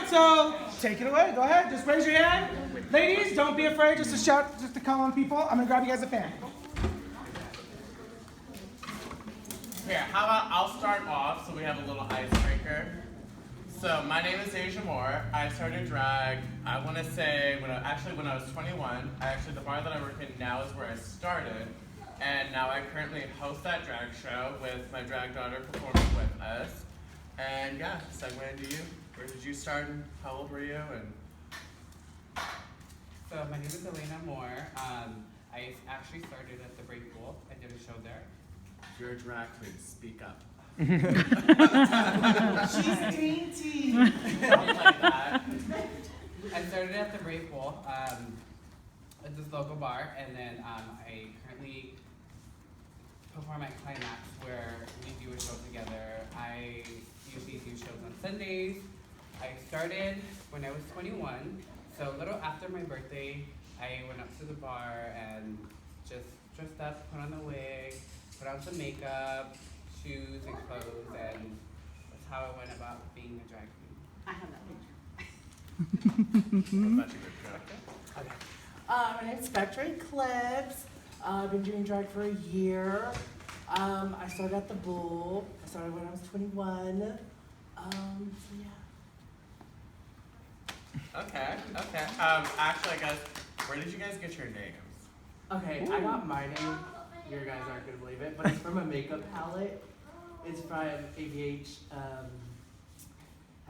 so take it away. Go ahead. Just raise your hand. Ladies, don't be afraid just to shout, just to call on people. I'm going to grab you guys a fan. Here, how about I'll start off so we have a little icebreaker. So my name is Deja Moore. I started drag, I want to say, when I was 21. The bar that I work in now is where I started. And now I currently host that drag show with my drag daughter performing with us. And yeah, segue into you. Where did you start and how old were you? And So my name is Alaina Moore. I actually started at the Break Pool. I did a show there. you're a drag queen, speak up. She's dainty. Something like that. I started at the Break Pool at this local bar, and then I currently perform at Climax, where we do a show together. I usually do shows on Sundays. I started when I was 21, so a little after my birthday, I went up to the bar and just dressed up, put on the wig, put on some makeup, shoes and clothes, and that's how I went about being a drag queen. I have that picture. That's a good show. Okay. My name's Spectra Eclipse. I've been doing drag for a year. I started at the Bull. I started when I was 21. So yeah. Okay. Actually, I guess, where did you guys get your names? Okay, I got my name. You guys aren't gonna believe it, but it's from a makeup palette. It's from ABH. I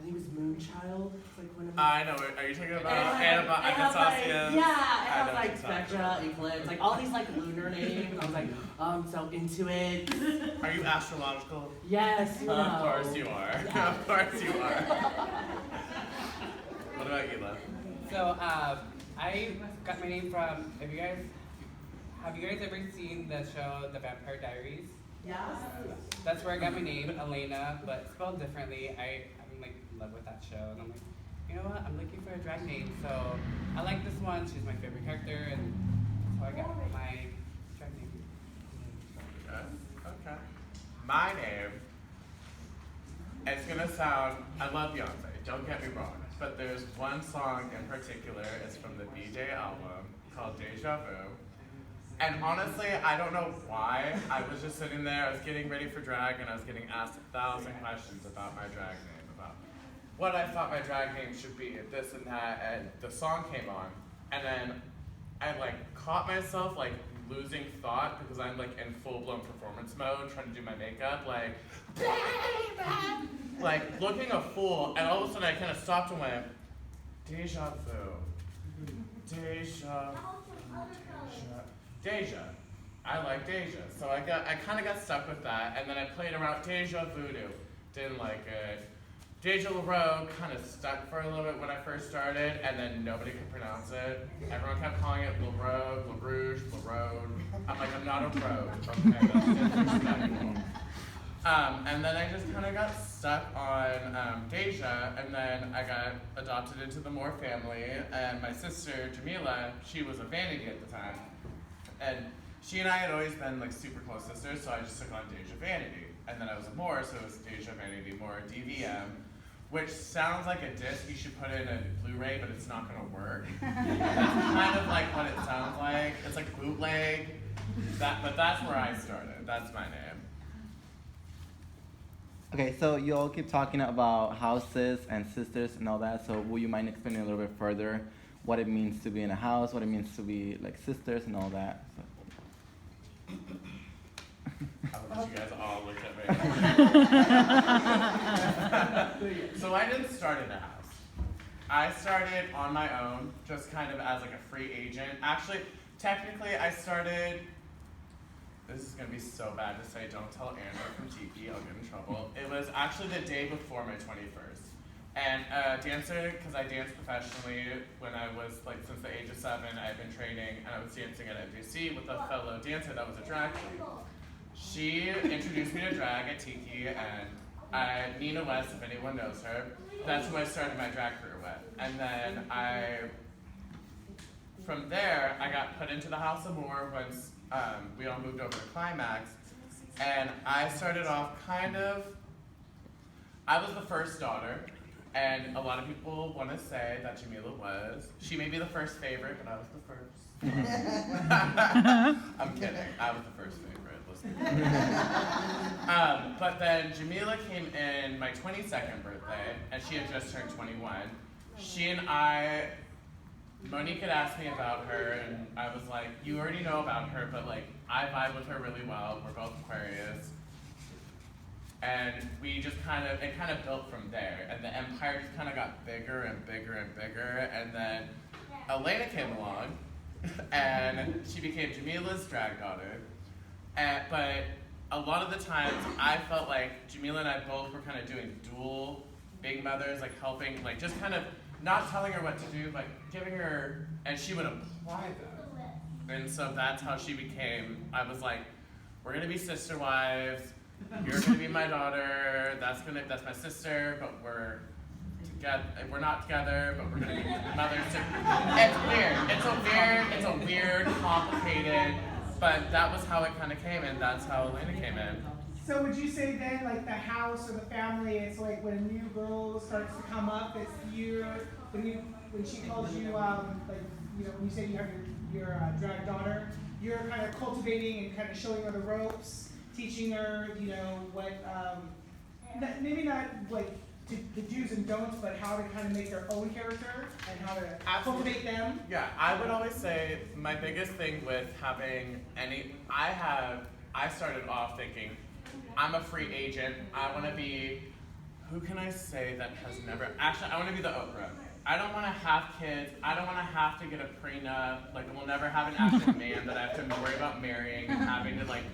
think it was Moonchild. It's like one of my. I know. Are you talking about It has like, Anastasia? yeah, it I know has what like you're talking Spectra, Eclipse, like all these like lunar names. I was like, I'm so into it. Are you astrological? Yes, you know. Of course you are. Yeah. Of course you are. What about you, love? So I got my name from, have you guys ever seen the show The Vampire Diaries? Yes. That's where I got my name, Alaina, but spelled differently. I'm like in love with that show, and I'm like, you know what? I'm looking for a drag name, so I like this one. She's my favorite character, and so I got my drag name. Okay. My name, it's gonna sound, I love Beyonce, don't get me wrong, but there's one song in particular, it's from the DJ album, called Deja Vu. And honestly, I don't know why. I was just sitting there, I was getting ready for drag, and I was getting asked 1,000 questions about my drag name, about what I thought my drag name should be, and this and that, and the song came on, and then I like caught myself like losing thought because I'm like in full-blown performance mode, trying to do my makeup, like, like looking a fool, and all of a sudden I kind of stopped and went, Deja Vu, Deja, Deja. I like Deja. So I kind of got stuck with that, and then I played around Deja Voodoo. Didn't like it. Deja LaRoe kind of stuck for a little bit when I first started, and then nobody could pronounce it. Everyone kept calling it LaRoe, LaRouge, LaRoad. I'm like, I'm not a road. Okay, that's disrespectful. And then I just kind of got stuck on Deja, and then I got adopted into the Moore family, and my sister, Jamila, she was a Vanity at the time. And she and I had always been like super close sisters, so I just took on Deja Vanity. And then I was a Moore, so it was Deja Vanity Moore DVM, which sounds like a disc you should put in a Blu-ray, but it's not gonna work. That's kind of like what it sounds like. It's like bootleg, but that's where I started. That's my name. Okay, so you all keep talking about houses and sisters and all that, so will you mind explaining a little bit further what it means to be in a house, what it means to be like sisters and all that? I wish you guys all looked at me. So I didn't start in a house. I started on my own, just kind of as like a free agent. Actually, technically I started, this is gonna be so bad to say, don't tell Andrew from Tiki, I'll get in trouble. It was actually the day before my 21st. And dancer, because I danced professionally when I was like, since the age of 7, I've been training, and I was dancing at NJC with a fellow dancer that was a drag queen. She introduced me to drag at Tiki, and Nina West, if anyone knows her, that's who I started my drag career with. And then from there, I got put into the House of Moore once we all moved over to Climax, and I started off I was the first daughter, And a lot of people want to say that Jamila was. She may be the first favorite, but I was the first. I'm kidding. I was the first favorite. Listen. But then Jamila came in my 22nd birthday, and she had just turned 21. She and I, Monique had asked me about her, and I was like, you already know about her, but like, I vibe with her really well. We're both Aquarius. And we just it kind of built from there. And the empire just kind of got bigger and bigger and bigger. And then Alaina came along, and she became Jamila's drag daughter. But a lot of the times, I felt like Jamila and I both were kind of doing dual big mothers, like helping, like just kind of not telling her what to do, but giving her, and she would apply them. And so that's how she became, I was like, we're gonna be sister wives, you're gonna be my daughter, that's my sister, but we're not together, but we're gonna be mothers. It's a weird, complicated, but that was how it kind of came, and that's how Alaina came in. So would you say then, like the house or the family, it's like when a new girl starts to come up, it's when she calls you, like, you know, when you say you have your drag daughter, you're kind of cultivating and kind of showing her the ropes, teaching her, you know, what, maybe not like the do's and don'ts, but how to kind of make their own character and how to cultivate them. Yeah, I would always say my biggest thing with having I started off thinking, I'm a free agent. I want to be, who can I say that has never, actually, I want to be the Oprah. I don't want to have kids. I don't want to have to get a prenup. Like, we'll never have an active man that I have to worry about marrying and having to, like,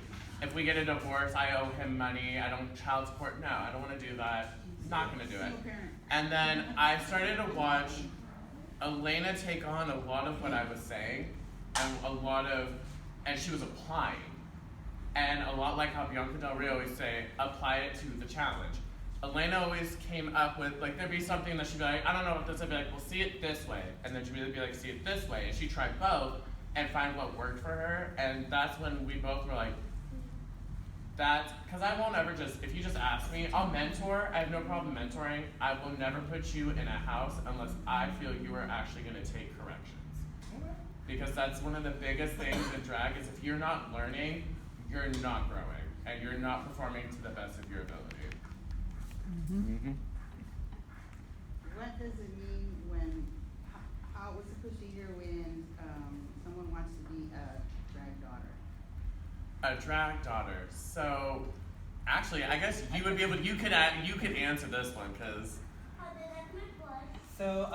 if we get a divorce, I owe him money. I don't child support. No, I don't want to do that. Not going to do it. And then I started to watch Alaina take on a lot of what I was saying and she was applying. And a lot like how Bianca Del Rio always say, apply it to the challenge. Alaina always came up with, like, there'd be something that she'd be like, I don't know what this is. I'd be like, well, see it this way. And then she'd be like, see it this way. And she tried both and find what worked for her. And that's when we both were like, because I won't ever if you just ask me, I'll mentor. I have no problem mentoring. I will never put you in a house unless I feel you are actually going to take corrections. Because that's one of the biggest things in drag is if you're not learning, you're not growing, and you're not performing to the best of your ability. What does it mean what's the procedure when someone wants to be a drag daughter? A drag daughter. So, actually, I guess you would be able. You could answer this one because. So,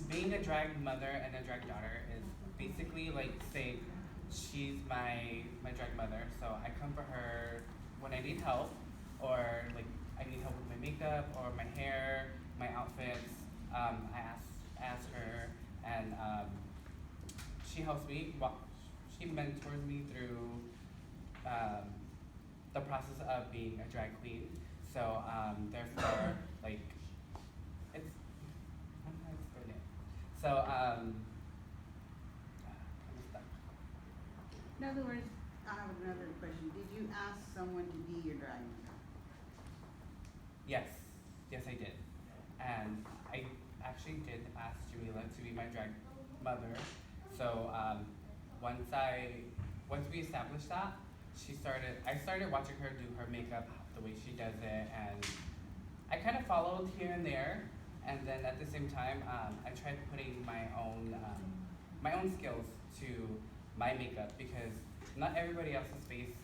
being a drag mother and a drag daughter is basically like saying she's my drag mother. So I come for her when I need help, or like I need help with my makeup or my hair, my outfits. I ask her, and she helps me. She mentors me through the process of being a drag queen. So therefore, like, it's, how do I explain it? So I'm stuck. In other words, I have another question. Did you ask someone to be your drag mother? Yes, I did. And I actually did ask Jamila to be my drag mother. So once we established that, I started watching her do her makeup, the way she does it, and I kind of followed here and there. And then at the same time, I tried putting my own skills to my makeup, because not everybody else's face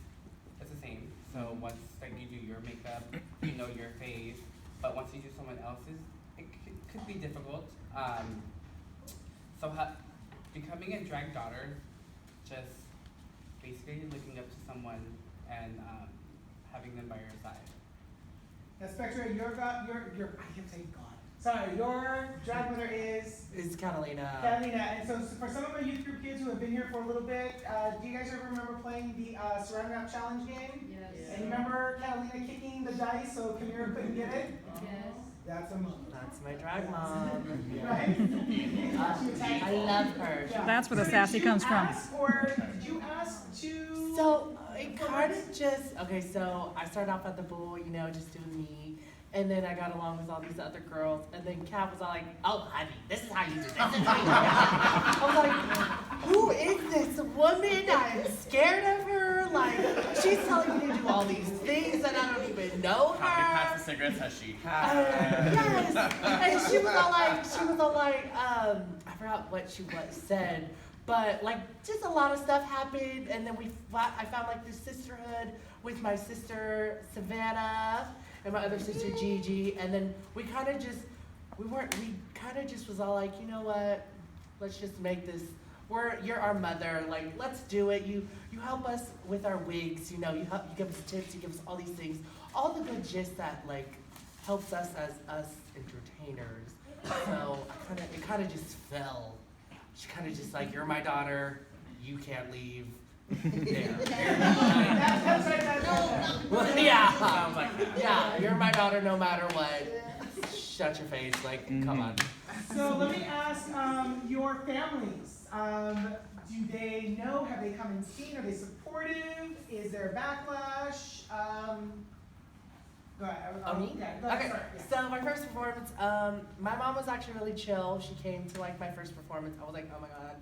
is the same. So once like you do your makeup, you know your face, but once you do someone else's, it could be difficult. So becoming a drag daughter, just basically looking up to someone and having them by your side. Now, Spectra, I kept saying God. Sorry, your drag mother is Catalina. Catalina. And so for some of my youth group kids who have been here for a little bit, do you guys ever remember playing the Saran Wrap Challenge game? Yes. And you remember Catalina kicking the dice so Camila couldn't get it? Yes. That's a mom. That's my drag mom. Right? I love her. Yeah. That's where the So sassy comes from. Did you ask to? So it kind of just, okay, so I started off at the bowl, just doing me. And then I got along with all these other girls, and then Kat was all like, "Oh, honey, this is how you do this. This is how you do that." I was like, "Who is this woman? I'm scared of her. Like, she's telling me to do all these things, and I don't even know her." How many packs of cigarettes has she had? Yes, and she was all like, I forgot what she said, but like just a lot of stuff happened, and then I found like this sisterhood with my sister Savannah and my other sister Gigi, and then we kind of just was all like, you know what, let's just make this. You're our mother, like let's do it. You help us with our wigs, you give us tips, you give us all these things, all the good gist that like helps us as us entertainers. So it kind of just fell. She kind of just like, you're my daughter, you can't leave. There. That's right. Yeah. Sounds like that. Yeah, you're my daughter no matter what. Shut your face, like, come on. So let me ask your families. Do they know? Have they come and seen? Are they supportive? Is there backlash? Go ahead. Me? Yeah, go ahead. Okay, Sorry, yeah. so my first performance, my mom was actually really chill. She came to like my first performance. I was like, oh my God,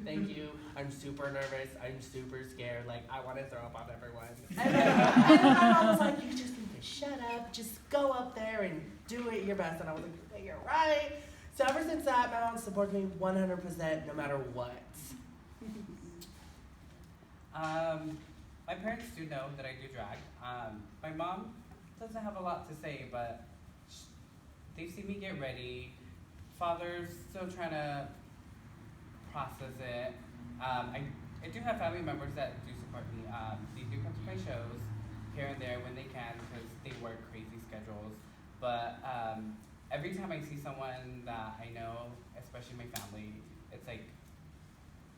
thank you. I'm super nervous. I'm super scared. Like, I want to throw up on everyone. And then my mom was like, you just need to shut up. Just go up there and do it your best. And I was like, okay, you're right. So ever since that, my mom supports me 100% no matter what. My parents do know that I do drag. My mom doesn't have a lot to say, but they've seen me get ready. Father's still trying to process it. I do have family members that do support me. They do come to my shows here and there when they can because they work crazy schedules. But every time I see someone that I know, especially my family, it's like,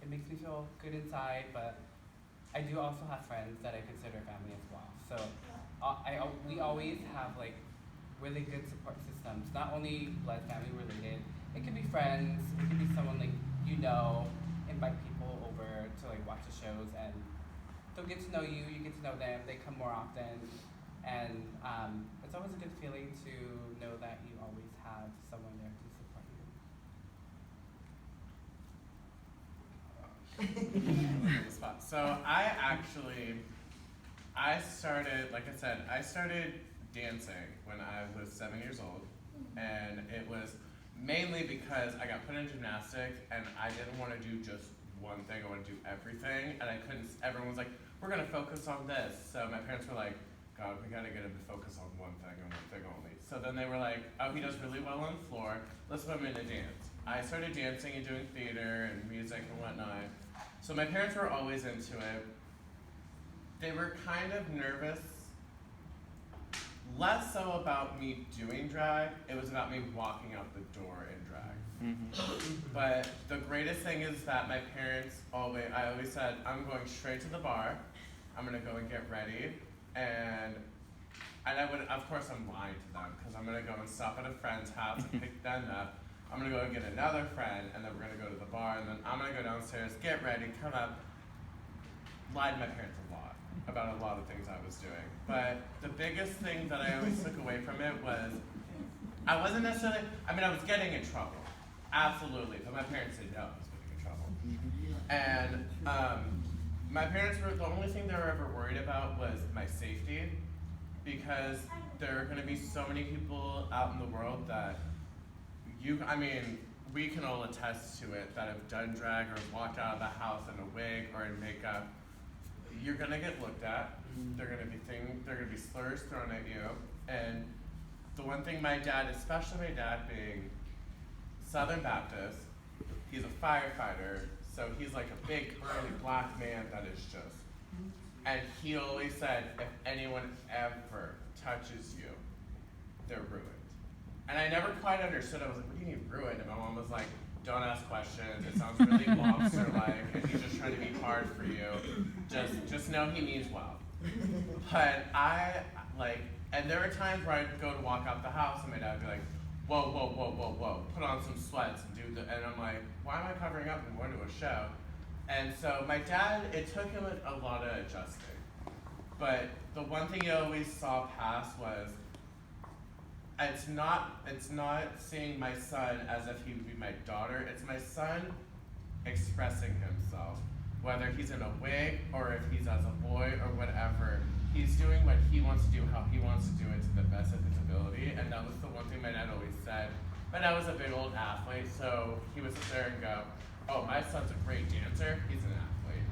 it makes me feel good inside, but I do also have friends that I consider family as well. So we always have like really good support systems, not only blood family related. It could be friends, it could be someone like invite people over to like watch the shows, and they'll get to know you, you get to know them, they come more often, and it's always a good feeling to know that you always have someone there to support you. Spot. So I started dancing when I was 7 years old, and it was mainly because I got put in gymnastics and I didn't want to do just one thing, I want to do everything, and I couldn't, everyone was like, we're going to focus on this. So my parents were like, God, we got to get him to focus on one thing and one thing only. So then they were like, oh, he does really well on the floor, let's put him into dance. I started dancing and doing theater and music and whatnot. So my parents were always into it. They were kind of nervous, less so about me doing drag, it was about me walking out the door in drag. But the greatest thing is that my parents I always said, I'm going straight to the bar, I'm gonna go and get ready, and I would, of course I'm lying to them, because I'm gonna go and stop at a friend's house and pick them up. I'm gonna go and get another friend, and then we're gonna go to the bar, and then I'm gonna go downstairs, get ready, come up. Lied to my parents a lot about a lot of things I was doing. But the biggest thing that I always took away from it was, I wasn't necessarily, I was getting in trouble, absolutely, but my parents didn't know I was getting in trouble. And my parents were, the only thing they were ever worried about was my safety, because there are gonna be so many people out in the world that we can all attest to it, that have done drag or walked out of the house in a wig or in makeup. You're gonna get looked at. There are gonna be slurs thrown at you. And the one thing my dad, especially my dad being Southern Baptist, he's a firefighter, so he's like a big burly black man that is just, and he always said, if anyone ever touches you, they're ruined. And I never quite understood. I was like, what do you mean ruined? And my mom was like, don't ask questions. It sounds really lobster-like, and he's just trying to be hard for you. Just know he means well. But and there were times where I'd go to walk out the house, and my dad would be like, whoa, whoa, whoa, whoa, whoa, put on some sweats and and I'm like, why am I covering up and going to a show? And so my dad, it took him a lot of adjusting. But the one thing he always saw past was, it's not seeing my son as if he would be my daughter. It's my son expressing himself, whether he's in a wig or if he's as a boy or whatever. He's doing what he wants to do, how he wants to do it to the best of his ability, and that was the one thing my dad always said. My dad was a big old athlete, so he would sit there and go, "Oh, my son's a great dancer. He's an athlete,"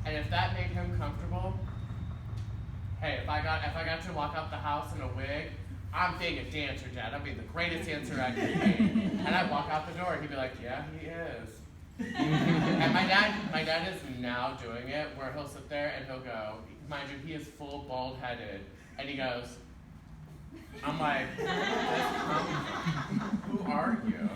and if that made him comfortable, hey, if I got to walk out the house in a wig, I'm being a dancer, Dad. I'm being the greatest dancer I can be. And I'd walk out the door, and he'd be like, "Yeah, he is." And my dad is now doing it, where he'll sit there and he'll go, mind you, he is full bald-headed, and he goes, I'm like, who are you?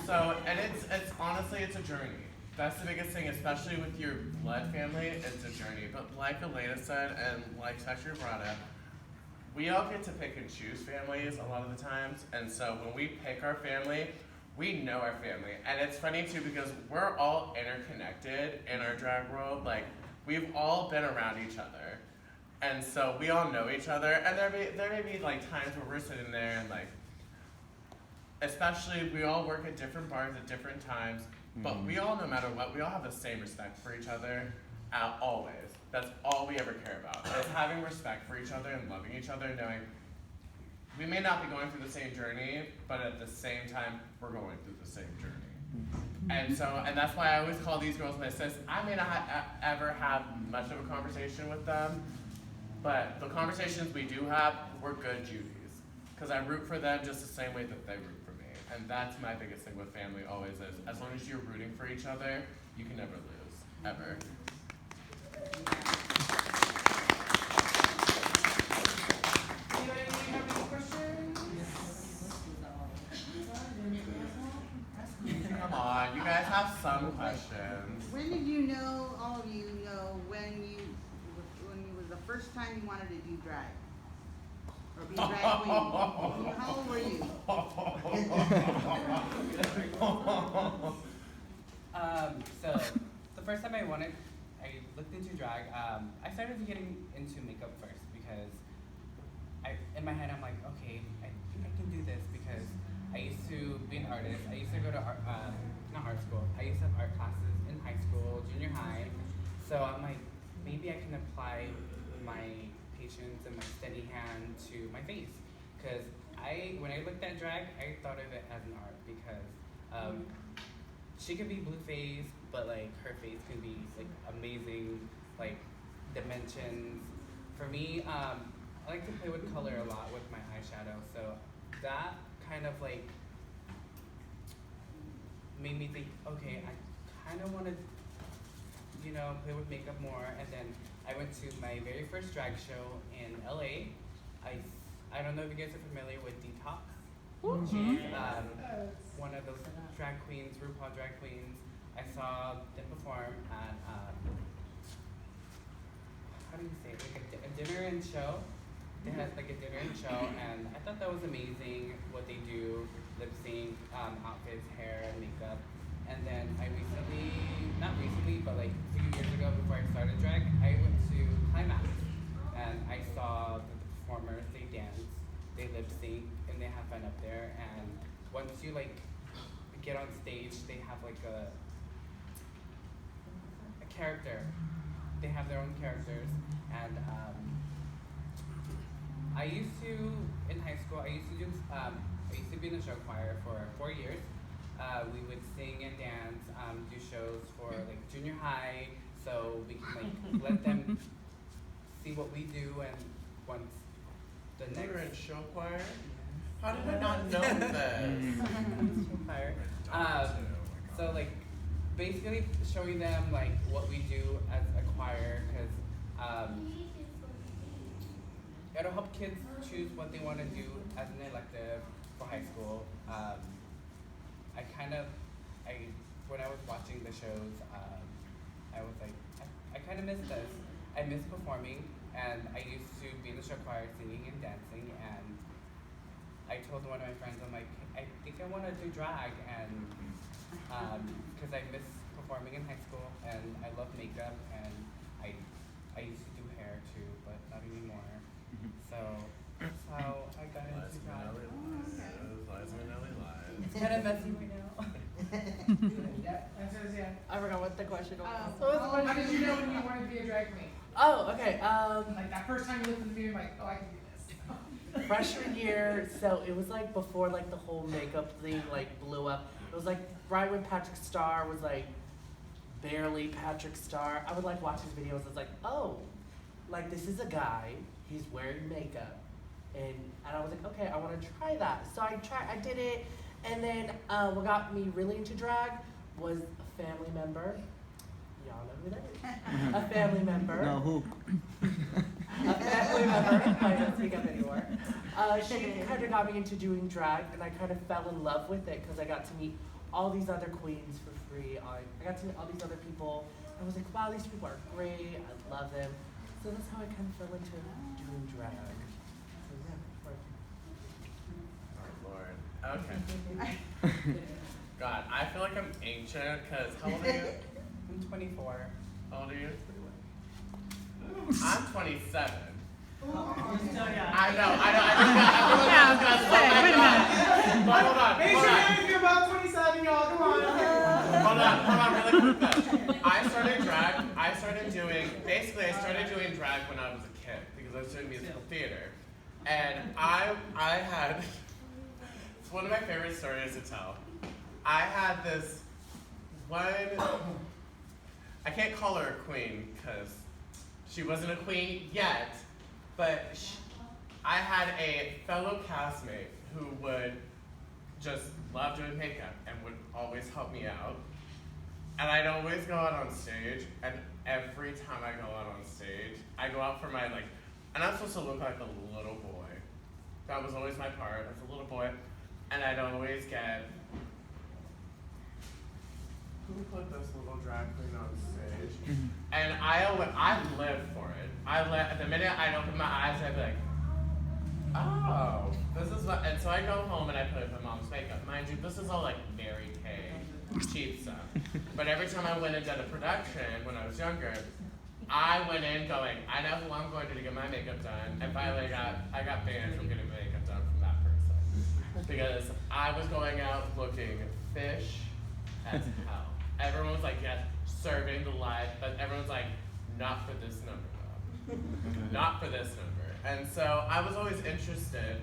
So, and it's honestly, it's a journey. That's the biggest thing, especially with your blood family, it's a journey. But like Alaina said, and like Spectra brought up, we all get to pick and choose families a lot of the times, and so when we pick our family, we know our family. And it's funny too, because we're all interconnected in our drag world. Like, we've all been around each other. And so we all know each other, and there may be like times where we're sitting there and like, especially we all work at different bars at different times, but we all, no matter what, we all have the same respect for each other, always. That's all we ever care about, is having respect for each other and loving each other, knowing we may not be going through the same journey, but at the same time, we're going through the same journey. And that's why I always call these girls my sis. I may not ever have much of a conversation with them, but the conversations we do have, we're good Judies. Because I root for them just the same way that they root for me. And that's my biggest thing with family always is, as long as you're rooting for each other, you can never lose, ever. Anybody have any questions? Come on, you guys have some questions. When did you know, all of you know, when you was the first time you wanted to do drag? Or be drag queen? How old were you? So the first time I looked into drag, I started getting into makeup first because in my head I'm like, okay, I think I can do this because I used to be an artist. I used to go to not art school. I used to have art classes in high school, junior high. So I'm like, maybe I can apply my patience and my steady hand to my face. Because when I looked at drag, I thought of it as an art because she could be blue face, but like her face can be like amazing, like dimensions. For me, I like to play with color a lot with my eyeshadow, so that kind of like made me think, okay, I kind of want to, play with makeup more. And then I went to my very first drag show in LA. I don't know if you guys are familiar with Detox. She's one of those drag queens, RuPaul drag queens. I saw them perform at, how do you say it, like a dinner and show. They had like a dinner and show, and I thought that was amazing what they do, lip sync, outfits, hair, makeup. And then not recently, but like a few years ago before I started drag, I went to Climax, and I saw the performers, they dance, they lip sync, and they have fun up there. And once you like get on stage, they have like a character. They have their own characters, and in high school, I used to be in the show choir for 4 years. We would sing and dance, do shows for like junior high, so we can like let them see what we do, and once the next. You were in show choir? How did I not know this? Show choir. So like basically showing them like what we do as a choir, because it'll help kids choose what they want to do as an elective for high school. When I was watching the shows, I was like, I kind of miss this. I miss performing, and I used to be in the show choir singing and dancing, and I told one of my friends, I'm like, I think I want to do drag, and because I miss performing in high school, and I love makeup, and I used to do hair too, but not anymore. So That's how I got into Liza drag. Minnelli lies. Liza Minnelli lies. It's kind of messy right now. Yeah, answer is yeah. I forgot what the question was. How did you know when you wanted to be a drag queen? Oh, okay. Like that first time you looked in the mirror, like, oh, I can do this. Freshman year, so it was like before like the whole makeup thing like blew up. It was like right when Patrick Star was like barely Patrick Star. I would like watch his videos. I was like, oh, like this is a guy. He's wearing makeup, and I was like, okay, I want to try that. So I did it, and then what got me really into drag was a family member. Y'all know who that is. A family member. No, who? A family member, I don't speak up anymore. She kind of got me into doing drag, and I kind of fell in love with it because I got to meet all these other queens for free. I got to meet all these other people. I was like, wow, these people are great. I love them. So that's how I kind of fell into doing drag. So yeah, Oh Lord. Okay. God, I feel like I'm ancient because how old are you? I'm 24. How old are you? I'm 27. Oh, I know. I was gonna say, wait a minute. But hold on. Raise your hand if you're about 27, y'all. Come on. Hold on, really quick though. I started doing drag when I was a kid because I was doing musical theater. And I had, it's one of my favorite stories to tell. I had this one, I can't call her a queen because she wasn't a queen yet, but I had a fellow castmate who would just love doing makeup and would always help me out. And I'd always go out on stage, and every time I go out on stage, I go out for my and I'm supposed to look like a little boy. That was always my part, as a little boy. And I'd always get, who put this little drag queen on stage? And I lived for it. The minute I'd open my eyes, I'd be like, oh, this is what, and so I go home and I put my mom's makeup. Mind you, this is all like Mary Kay, cheap stuff. But every time I went and did a production when I was younger, I went in going, I know who I'm going to get my makeup done. And finally I got banned from getting my makeup done from that person. Because I was going out looking fish as hell. Everyone was like, yes, serving the life, but everyone's like, not for this number though. Not for this number. And so I was always interested,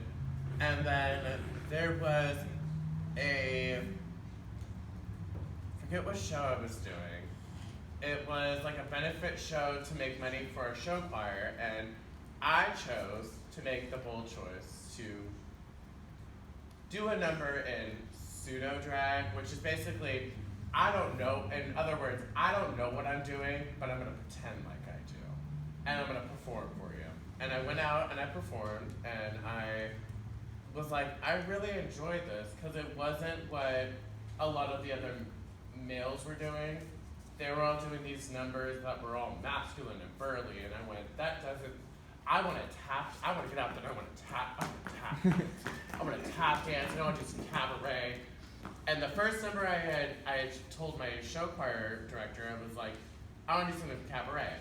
and then there was I forget what show I was doing. It was like a benefit show to make money for a show choir, and I chose to make the bold choice to do a number in pseudo drag, which is basically, I don't know, in other words, I don't know what I'm doing, but I'm gonna pretend like I do. And I'm gonna perform for you. And I went out and I performed, and I was like, I really enjoyed this, because it wasn't what a lot of the other males were doing. They were all doing these numbers that were all masculine and burly, and I went, that doesn't, I wanna get out there, I wanna tap dance, I wanna do some cabaret. And the first number I had told my show choir director, I was like, I wanna do something with cabaret.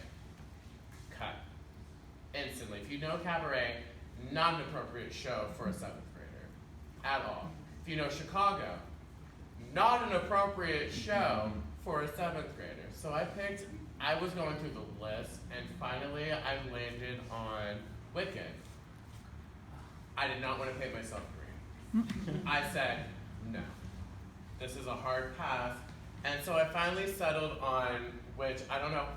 Cut. Instantly. If you know cabaret, not an appropriate show for a 7th grader. At all. If you know Chicago, not an appropriate show for a 7th grader. So I was going through the list, and finally I landed on Wicked. I did not want to pay myself free. I said, no. This is a hard pass. And so I finally settled on, which I don't know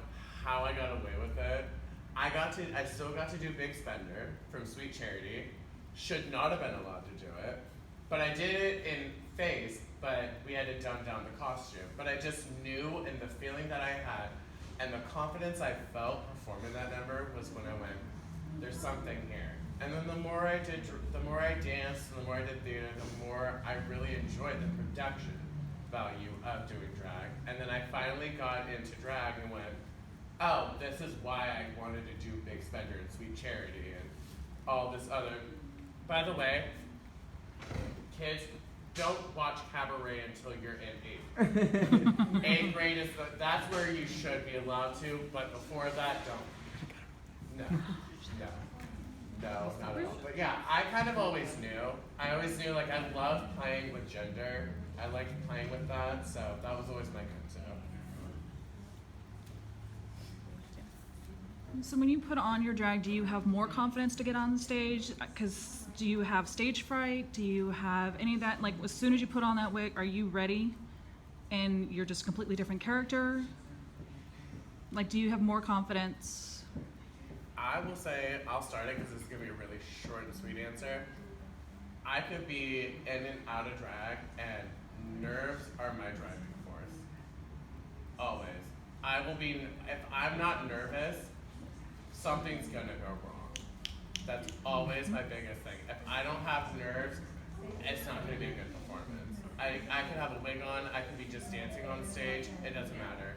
how I got away with it. I still got to do Big Spender from Sweet Charity. Should not have been allowed to do it. But I did it in face, but we had to dumb down the costume. But I just knew, and the feeling that I had, and the confidence I felt performing that number was when I went, there's something here. And then the more I danced, and the more I did theater, the more I really enjoyed the production value of doing drag. And then I finally got into drag and went, oh, this is why I wanted to do Big Spender and Sweet Charity and all this other. By the way, kids, don't watch cabaret until you're in 8th grade. 8th grade is that's where you should be allowed to, but before that, don't. No. No, not at all. But yeah, I kind of always knew. I always knew, like, I love playing with gender. I liked playing with that, so that was always my go-to. So when you put on your drag, do you have more confidence to get on stage? Because do you have stage fright? Do you have any of that? Like, as soon as you put on that wig, are you ready? And you're just a completely different character? Like, do you have more confidence? I will say, I'll start it because this is going to be a really short and sweet answer. I could be in and out of drag, and nerves are my driving force. Always. I will be, if I'm not nervous, something's going to go wrong. That's always my biggest thing. If I don't have nerves, it's not going to be a good performance. I could have a wig on, I could be just dancing on stage, it doesn't matter.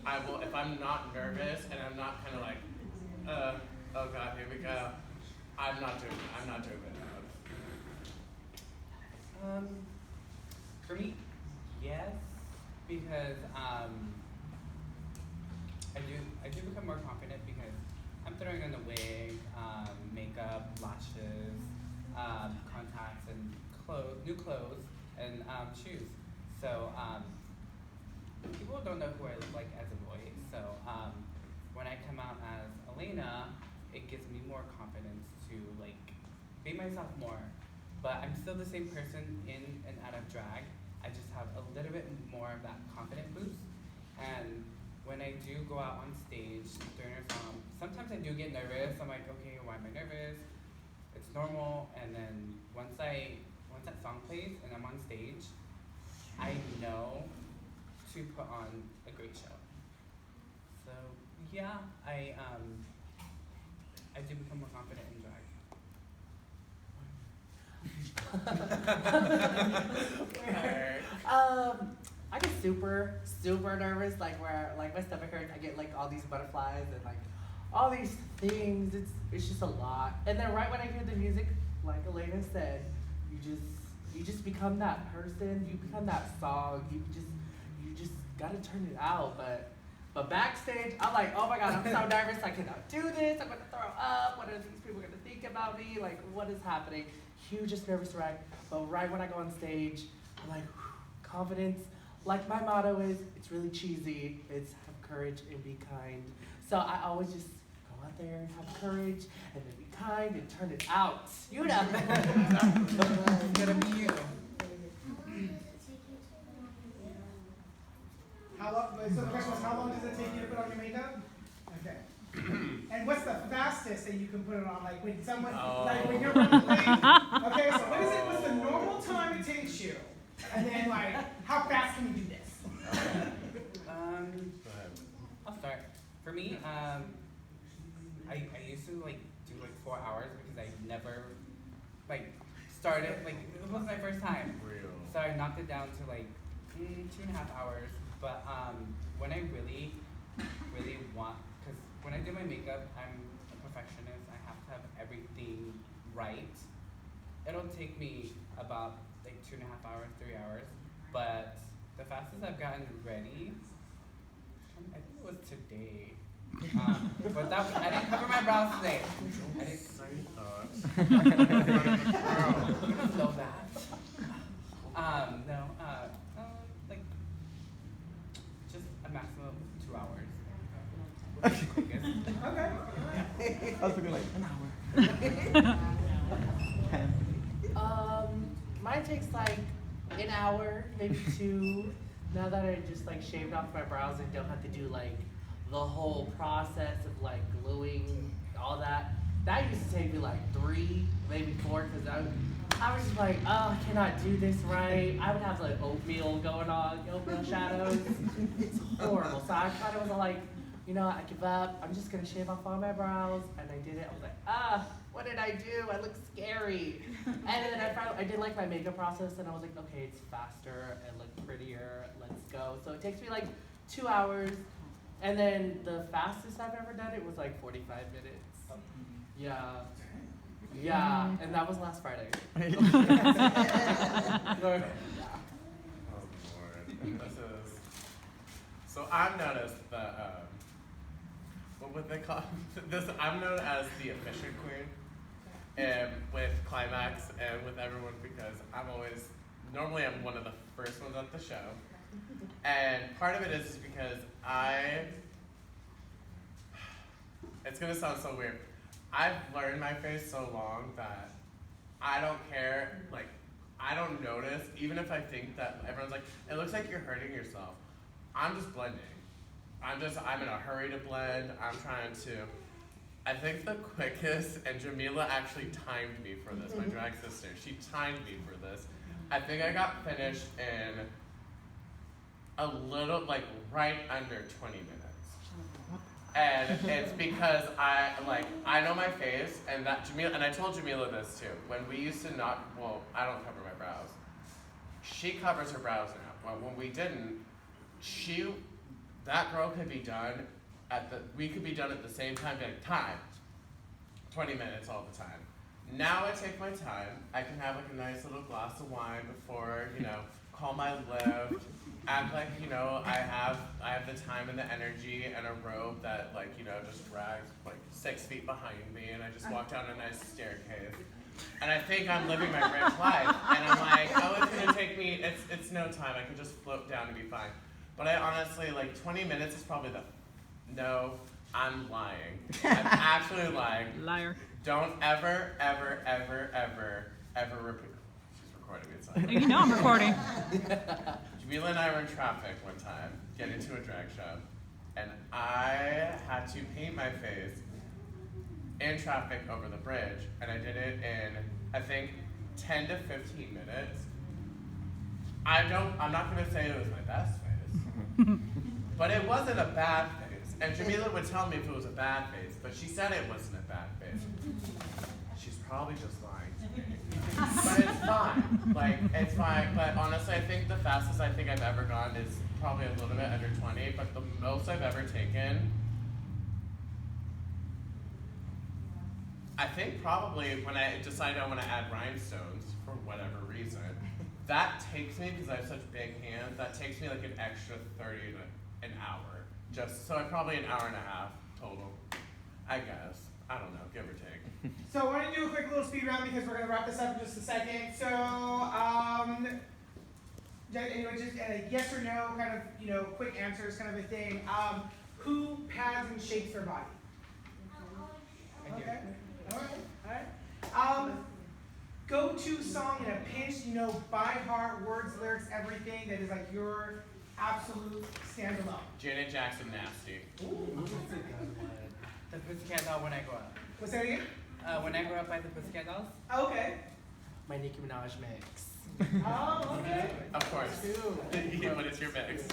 I will, if I'm not nervous and I'm not kind of like, oh God, here we go. I'm not doing it. For me, yes, because I do become more confident because I'm throwing on the wig, makeup, lashes, contacts, and new clothes, and shoes. So people don't know who I look like as a voice. So when I come out as Alaina, it gives me more confidence to like be myself more. But I'm still the same person in and out of drag. I just have a little bit more of that confident boost. And when I do go out on stage during a song, sometimes I do get nervous. I'm like, okay, why am I nervous? It's normal. And then once that song plays and I'm on stage, I know to put on a great show. So yeah, I do become more confident in drag. I get super nervous, like where like my stomach hurts. I get like all these butterflies and like all these things. It's just a lot. And then right when I hear the music, like Alaina said, you just become that person. You become that song. You just gotta turn it out. But backstage, I'm like, oh my God, I'm so nervous. I cannot do this. I'm gonna throw up. What are these people gonna think about me? Like, what is happening? Hugest nervous wreck. But right when I go on stage, I'm like, whew, confidence. Like my motto is, it's really cheesy. It's have courage and be kind. So I always just go out there and have courage and then be kind and turn it out. You know. It's gonna be you. So the question was, how long does it take you to put on your makeup? Okay. And what's the fastest that you can put it on? Like when someone, like when you're running late. Okay, so what's the normal time it takes you? And then like, how fast can you do this? I'll start. For me, I used to like do like 4 hours because I never like started, like it was my first time. Real. So I knocked it down to like 2.5 hours. But when I really want, because when I do my makeup, I'm a perfectionist. I have to have everything right. It'll take me about like 2.5 hours, 3 hours. But the fastest I've gotten ready, I think it was today. But that, I didn't cover my brows today. I didn't know that. Like just a maximum of 2 hours. Okay. I was thinking like an hour. Mine takes like an hour, maybe 2. Now that I just like shaved off my brows and don't have to do like the whole process of like gluing, all that. That used to take me like 3, maybe 4, because I was just like, oh, I cannot do this right. I would have like oatmeal going on, oatmeal shadows. It's horrible. So I kind of was like, you know, I give up. I'm just gonna shave off all my brows, and I did it. I was like, what did I do? I look scary. And then I did like my makeup process, and I was like, okay, it's faster, I look prettier. Let's go. So it takes me like 2 hours, and then the fastest I've ever done it was like 45 minutes. Yeah, and that was last Friday. Oh Lord. This is, so I'm known as the what would they call this? I'm known as the efficient queen. with Climax and with everyone because normally I'm one of the first ones at the show. And part of it is because it's gonna sound so weird. I've learned my face so long that I don't care, like, I don't notice, even if I think that everyone's like, it looks like you're hurting yourself. I'm just blending. I'm in a hurry to blend. I think the quickest, and Jamila actually timed me for this, my drag sister. She timed me for this. I think I got finished in a little, like, right under 20 minutes. And it's because I know my face, and I told Jamila this too. When we used to I don't cover my brows. She covers her brows now. When we didn't, that girl could be done we could be done at the same time, 20 minutes all the time. Now I take my time. I can have like a nice little glass of wine before, call my lift, act like, I have the time and the energy and a robe that just drags like 6 feet behind me, and I just walk down a nice staircase. And I think I'm living my rich life, and I'm like, oh, it's gonna take me, it's no time, I can just float down and be fine. But I honestly, 20 minutes is probably no, I'm lying. I'm actually lying. Liar. Don't ever repeat. She's recording it, so. You know I'm recording. Jamila and I were in traffic one time, getting to a drag show, and I had to paint my face in traffic over the bridge, and I did it in, I think, 10 to 15 minutes. I'm not gonna say it was my best face, but it wasn't a bad face. And Jamila would tell me if it was a bad face, but she said it wasn't a bad face. She's probably just lying to me. But it's fine. It's fine. But honestly, I think the fastest I think I've ever gone is probably a little bit under 20, but the most I've ever taken, I think probably when I decided I want to add rhinestones for whatever reason, that takes me, because I have such big hands, that takes me like an extra 30 to an hour. So probably an hour and a half total, I guess. I don't know, give or take. So I want to do a quick little speed round because we're going to wrap this up in just a second. So, anyway, just yes or no, kind of, quick answers kind of a thing. Who pads and shakes their body? Okay. All right. Go-to song in a pinch, by heart, words, lyrics, everything that is like your absolute standalone. Janet Jackson, Nasty. Ooh. The Pussycat Doll, When I Grow Up. What's that again? When I Grow Up by the Pussycat Dolls. Okay. My Nicki Minaj mix. Oh, okay. Of course. What is your mix?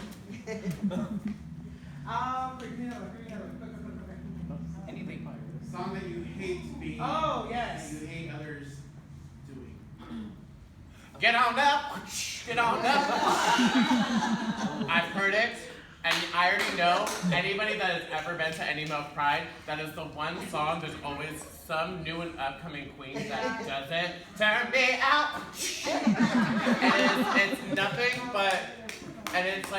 Anything. Song that you hate being. Oh, yes. That you hate others doing. Get on up! Get on up! I've heard it, and I already know anybody that has ever been to Any Milk Pride, that is the one song, there's always some new and upcoming queen that doesn't turn me out. And it's nothing but, and it's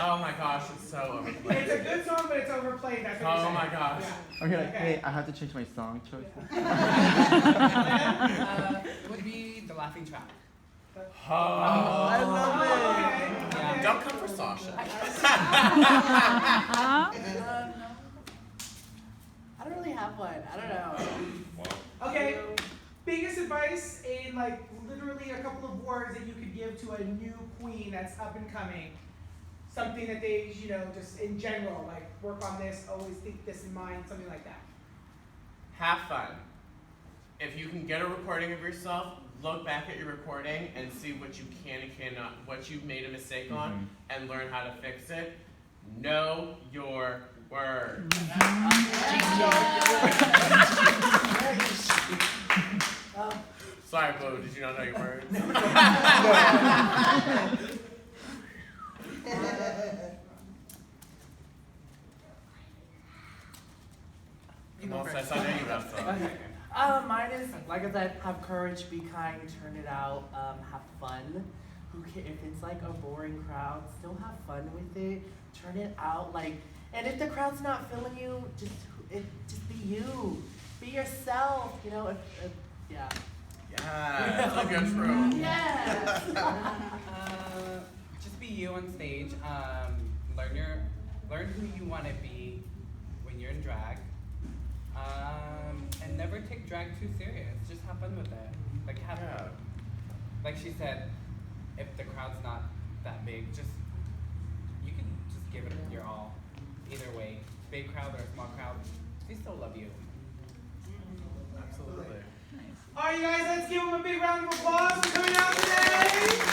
oh my gosh, it's so overplayed. It's a good song, but it's overplayed. That's what you're saying. Oh my gosh. Yeah. Okay, hey, I have to change my song choice. Would be The Laughing Track. Oh, I love it. Yeah. Don't come for Sasha. I don't really have one. I don't know. Okay. Biggest advice in literally a couple of words that you could give to a new queen that's up and coming. Something that they, just in general, work on this, always keep this in mind, something like that. Have fun. If you can get a recording of yourself, look back at your recording and see what you can and cannot, what you've made a mistake on, and learn how to fix it. Know your words. Sorry, Boo, did you not know your words? I know you got some. Mine is, like I said, have courage, be kind, turn it out, have fun. If it's a boring crowd, still have fun with it, turn it out, and if the crowd's not feeling you, just be you. be yourself, you know, yeah. Yeah, like a true. Yes. Just be you on stage. Learn who you want to be when you're in drag. And never take drag too serious. Just have fun with it. Like like she said, if the crowd's not that big, you can just give it your all. Either way, big crowd or a small crowd, they still love you. Absolutely. All right, you guys, let's give them a big round of applause for coming out today.